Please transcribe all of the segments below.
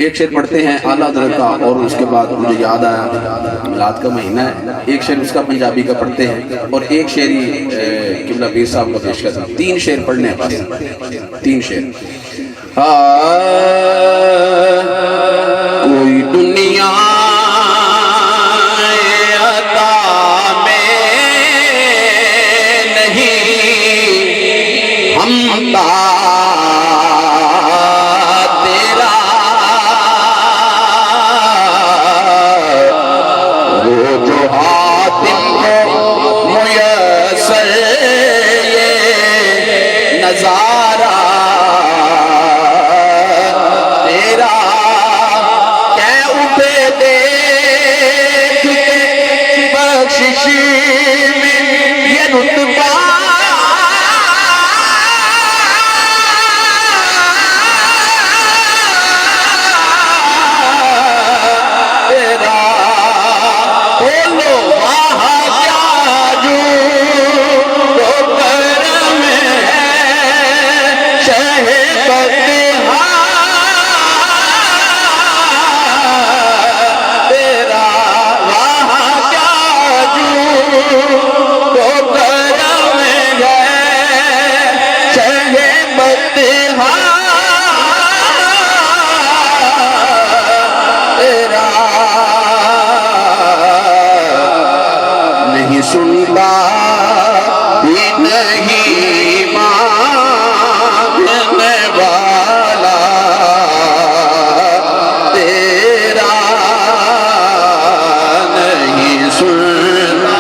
ایک شعر پڑھتے ہیں اعلیٰ حضرت کا، اور اس کے بعد مجھے یاد آیا میلاد کا مہینہ ہے، ایک شعر اس کا پنجابی کا پڑھتے ہیں، اور ایک شعری قبلہ پیر صاحب کا پیش کرتے ہیں. 3 شعر پڑھنے ہیں بس، 3 شعر. کوئی دنیا عطا میں نہیں، ہم تیرا وہ جو حاتم کو میسر یہ نظارہ تیرا، کہ اٹھے دیکھ کے بخشش میں یہ رتبہ سنتا ہی نہیں ماننے والا تیرا، نہیں سنتا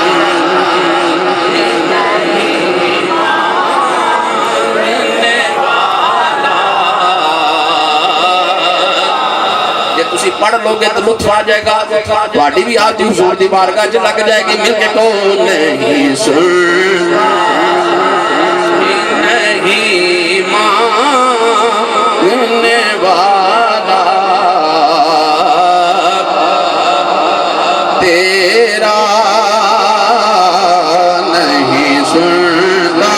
یہ تسی پڑھ لو گے تو لطف آ جائے گا، تھوڑی بھی آتی حضور دی بارگاہ چ لگ جائے گی مل کے کون نہیں سنتا نہیں ماننے والا تیرا، نہیں سنتا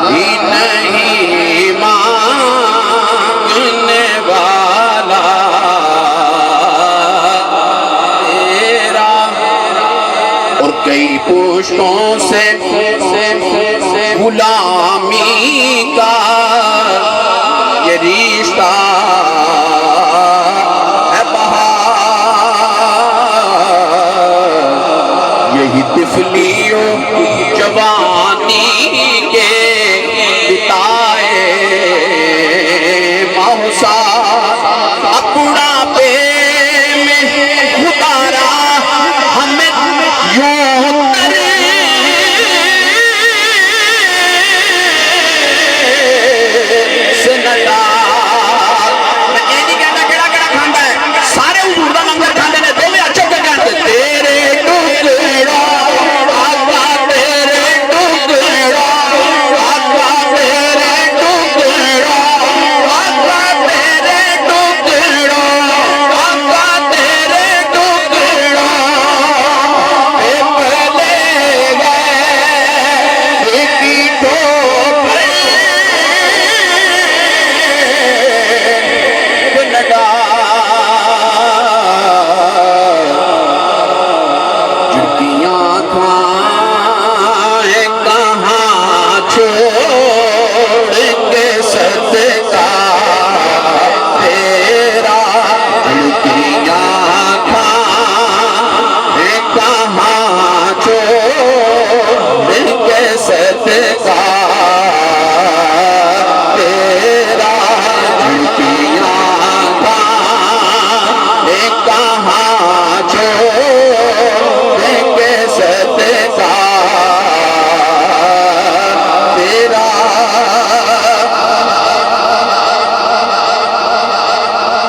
ہی نہیں ماننے والا تیرا. اور کئی پشتوں سے غلامی کا یہ رشتہ ہے بہار، یہی طفلیوں جوانی کے بتائے موسیٰ اپنا پہ میں اتارا ہمیں یوں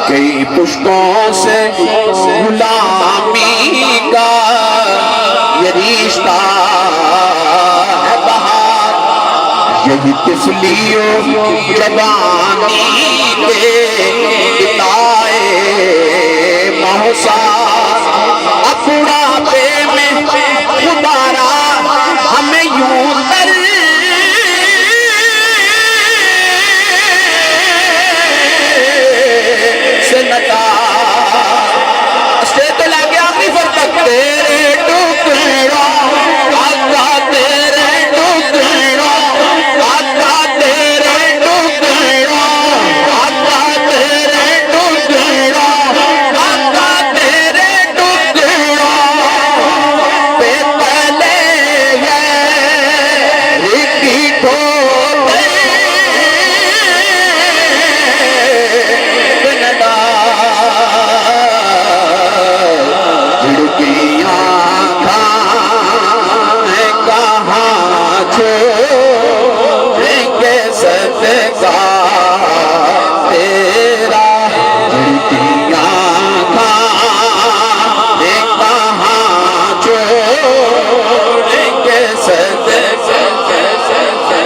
کئی پشتوں سے غلامی کا یہ رشتہ ہے بہار، یہی طفلیوں جوانی کے بتائے موسیٰ